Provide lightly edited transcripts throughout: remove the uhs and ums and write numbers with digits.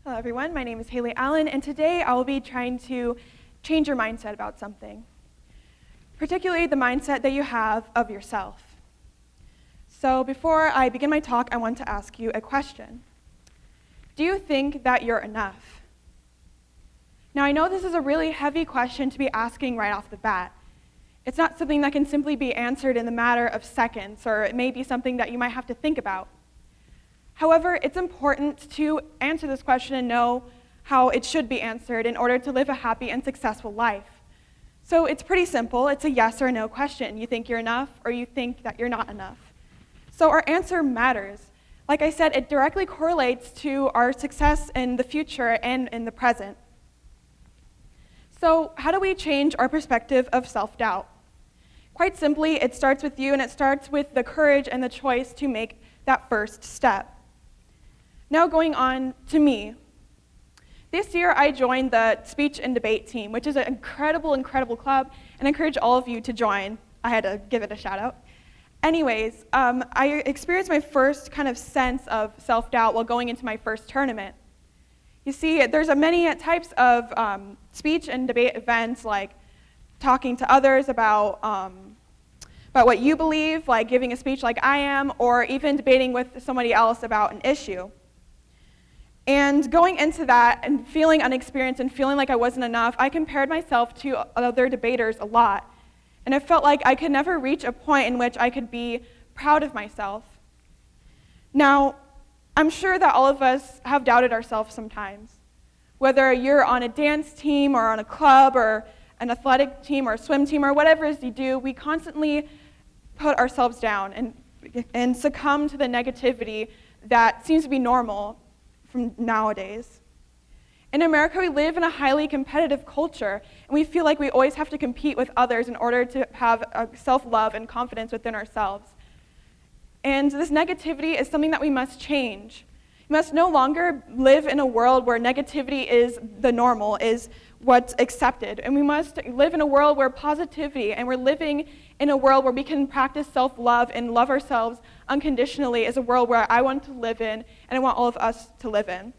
Hello everyone, my name is Hailee Allen, and today I will be trying to change your mindset about something, particularly the mindset that you have of yourself. So before I begin my talk, I want to ask you a question. Do you think that you're enough? Now I know this is a really heavy question to be asking right off the bat. It's not something that can simply be answered in the matter of seconds, or it may be something that you might have to think about. However, it's important to answer this question and know how it should be answered in order to live a happy and successful life. So it's pretty simple. It's a yes or no question. You think you're enough, or you think that you're not enough. So our answer matters. Like I said, it directly correlates to our success in the future and in the present. So how do we change our perspective of self-doubt? Quite simply, it starts with you, and it starts with the courage and the choice to make that first step. Now going on to me. This year I joined the speech and debate team, which is an incredible club, and I encourage all of you to join. I had to give it a shout out. Anyways, I experienced my first kind of sense of self-doubt while going into my first tournament. You see, there's many types of speech and debate events, like talking to others about what you believe, like giving a speech like I am, or even debating with somebody else about an issue. And going into that and feeling unexperienced and feeling like I wasn't enough, I compared myself to other debaters a lot. And I felt like I could never reach a point in which I could be proud of myself. Now, I'm sure that all of us have doubted ourselves sometimes. Whether you're on a dance team or on a club or an athletic team or a swim team or whatever it is you do, we constantly put ourselves down and succumb to the negativity that seems to be normal from nowadays. In America, we live in a highly competitive culture, and we feel like we always have to compete with others in order to have self-love and confidence within ourselves. And this negativity is something that we must change. We must no longer live in a world where negativity is the normal, is what's accepted. And we must live in a world where positivity, and we're living in a world where we can practice self-love and love ourselves unconditionally, is a world where I want to live in, and I want all of us to live in.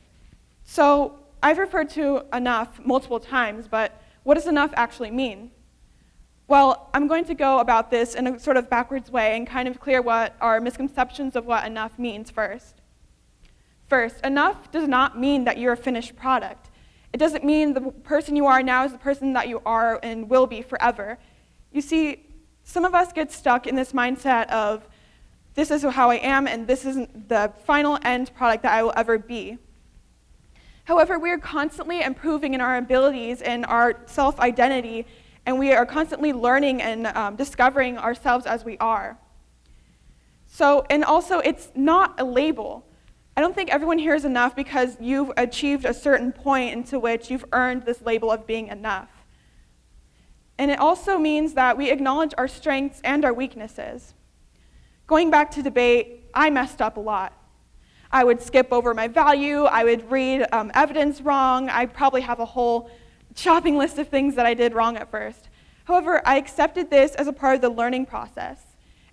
So I've referred to enough multiple times, but what does enough actually mean? Well, I'm going to go about this in a sort of backwards way and kind of clear what our misconceptions of what enough means first. First, enough does not mean that you're a finished product. It doesn't mean the person you are now is the person that you are and will be forever. You see, some of us get stuck in this mindset of, this is how I am, and this isn't the final end product that I will ever be. However, we are constantly improving in our abilities and our self-identity, and we are constantly learning and discovering ourselves as we are. So, and also, it's not a label. I don't think everyone here is enough because you've achieved a certain point into which you've earned this label of being enough. And it also means that we acknowledge our strengths and our weaknesses. Going back to debate, I messed up a lot. I would skip over my value, I would read evidence wrong, I'd probably have a whole shopping list of things that I did wrong at first. However, I accepted this as a part of the learning process.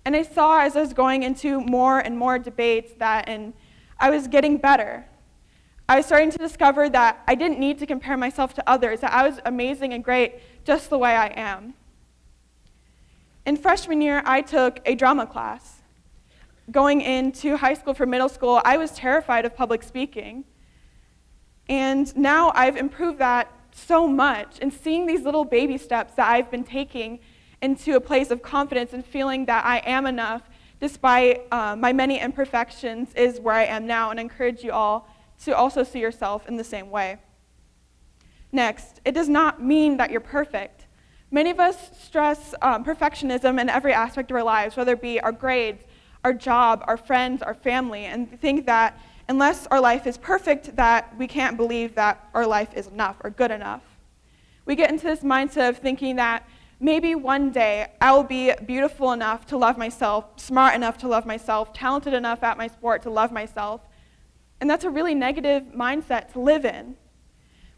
And I saw as I was going into more and more debates and I was getting better. I was starting to discover that I didn't need to compare myself to others, that I was amazing and great just the way I am. In freshman year, I took a drama class. Going into high school for middle school, I was terrified of public speaking. And now I've improved that so much, and seeing these little baby steps that I've been taking into a place of confidence and feeling that I am enough despite my many imperfections is where I am now, and I encourage you all to also see yourself in the same way. Next, it does not mean that you're perfect. Many of us stress perfectionism in every aspect of our lives, whether it be our grades, our job, our friends, our family, and think that unless our life is perfect, that we can't believe that our life is enough or good enough. We get into this mindset of thinking that maybe one day I will be beautiful enough to love myself, smart enough to love myself, talented enough at my sport to love myself. And that's a really negative mindset to live in.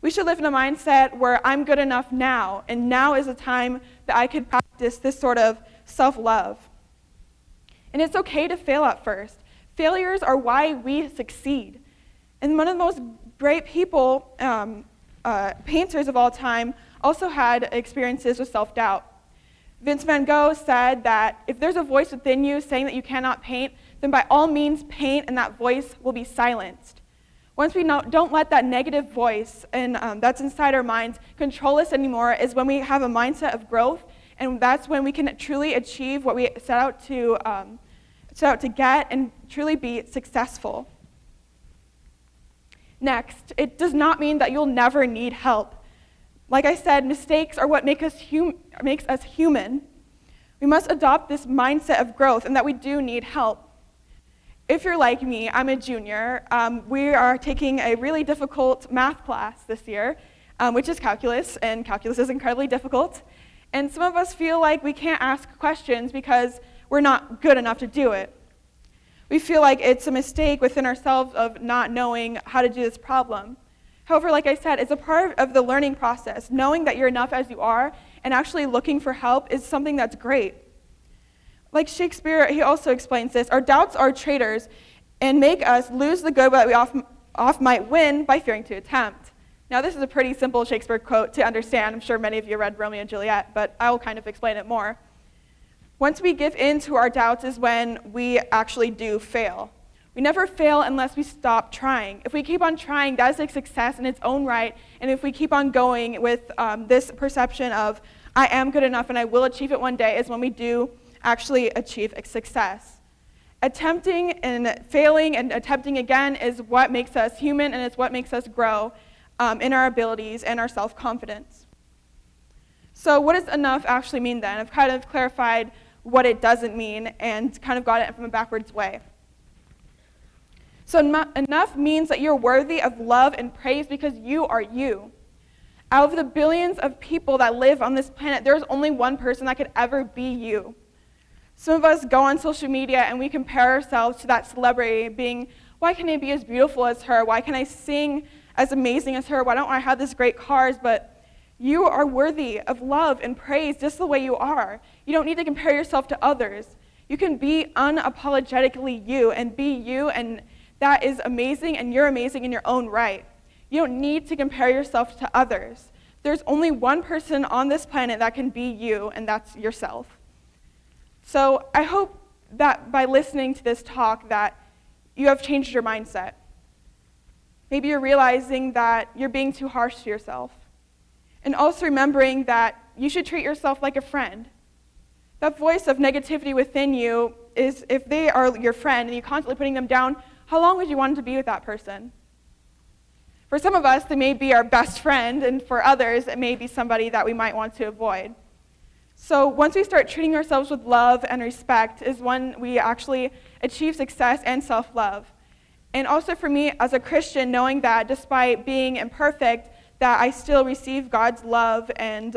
We should live in a mindset where I'm good enough now, and now is a time that I could practice this sort of self-love. And it's okay to fail at first. Failures are why we succeed. And one of the most great people, painters of all time, also had experiences with self-doubt. Vince Van Gogh said that if there's a voice within you saying that you cannot paint, then by all means paint, and that voice will be silenced. Once we don't let that negative voice and that's inside our minds control us anymore is when we have a mindset of growth, and that's when we can truly achieve what we set out to get and truly be successful. Next, it does not mean that you'll never need help. Like I said, mistakes are what makes us human. We must adopt this mindset of growth and that we do need help. If you're like me, I'm a junior. We are taking a really difficult math class this year, which is calculus, and calculus is incredibly difficult. And some of us feel like we can't ask questions because we're not good enough to do it. We feel like it's a mistake within ourselves of not knowing how to do this problem. However, like I said, it's a part of the learning process. Knowing that you're enough as you are and actually looking for help is something that's great. Like Shakespeare, he also explains this, our doubts are traitors and make us lose the good that we oft might win by fearing to attempt. Now, this is a pretty simple Shakespeare quote to understand. I'm sure many of you read Romeo and Juliet, but I will kind of explain it more. Once we give in to our doubts is when we actually do fail. We never fail unless we stop trying. If we keep on trying, that is a success in its own right. And if we keep on going with this perception of, I am good enough and I will achieve it one day, is when we do actually achieve a success. Attempting and failing and attempting again is what makes us human, and it's what makes us grow in our abilities and our self-confidence. So what does enough actually mean then? I've kind of clarified what it doesn't mean and kind of got it from a backwards way. So enough means that you're worthy of love and praise because you are you. Out of the billions of people that live on this planet, there's only one person that could ever be you. Some of us go on social media and we compare ourselves to that celebrity, being, why can't I be as beautiful as her? Why can't I sing as amazing as her? Why don't I have this great cars? But you are worthy of love and praise just the way you are. You don't need to compare yourself to others. You can be unapologetically you, and that is amazing, and you're amazing in your own right. You don't need to compare yourself to others. There's only one person on this planet that can be you, and that's yourself. So I hope that by listening to this talk that you have changed your mindset. Maybe you're realizing that you're being too harsh to yourself. And also remembering that you should treat yourself like a friend. That voice of negativity within you is, if they are your friend and you're constantly putting them down, how long would you want to be with that person? For some of us, they may be our best friend, and for others, it may be somebody that we might want to avoid. So once we start treating ourselves with love and respect is when we actually achieve success and self-love. And also for me, as a Christian, knowing that despite being imperfect, that I still receive God's love and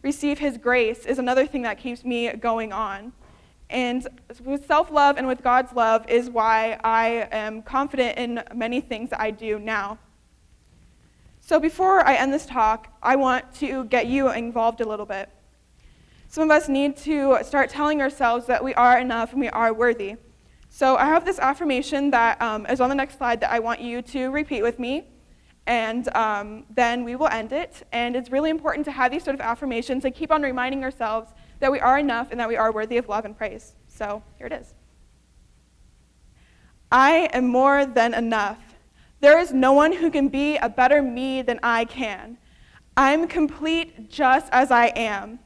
receive His grace is another thing that keeps me going on. And with self-love and with God's love is why I am confident in many things that I do now. So before I end this talk, I want to get you involved a little bit. Some of us need to start telling ourselves that we are enough and we are worthy. So I have this affirmation that is on the next slide that I want you to repeat with me, and then we will end it. And it's really important to have these sort of affirmations and keep on reminding ourselves that we are enough and that we are worthy of love and praise. So here it is. I am more than enough. There is no one who can be a better me than I can. I'm complete just as I am.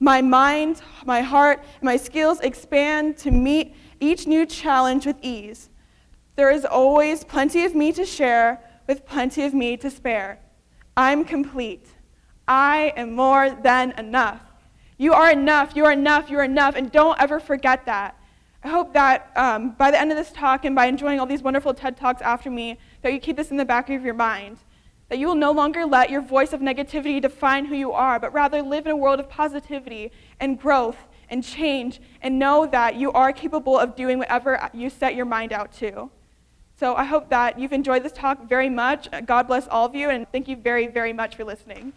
My mind, my heart, and my skills expand to meet each new challenge with ease. There is always plenty of me to share with plenty of me to spare. I'm complete. I am more than enough. You are enough, you are enough, you are enough, and don't ever forget that. I hope that by the end of this talk and by enjoying all these wonderful TED Talks after me, that you keep this in the back of your mind. That you will no longer let your voice of negativity define who you are, but rather live in a world of positivity and growth and change, and know that you are capable of doing whatever you set your mind out to. So I hope that you've enjoyed this talk very much. God bless all of you, and thank you very, very much for listening.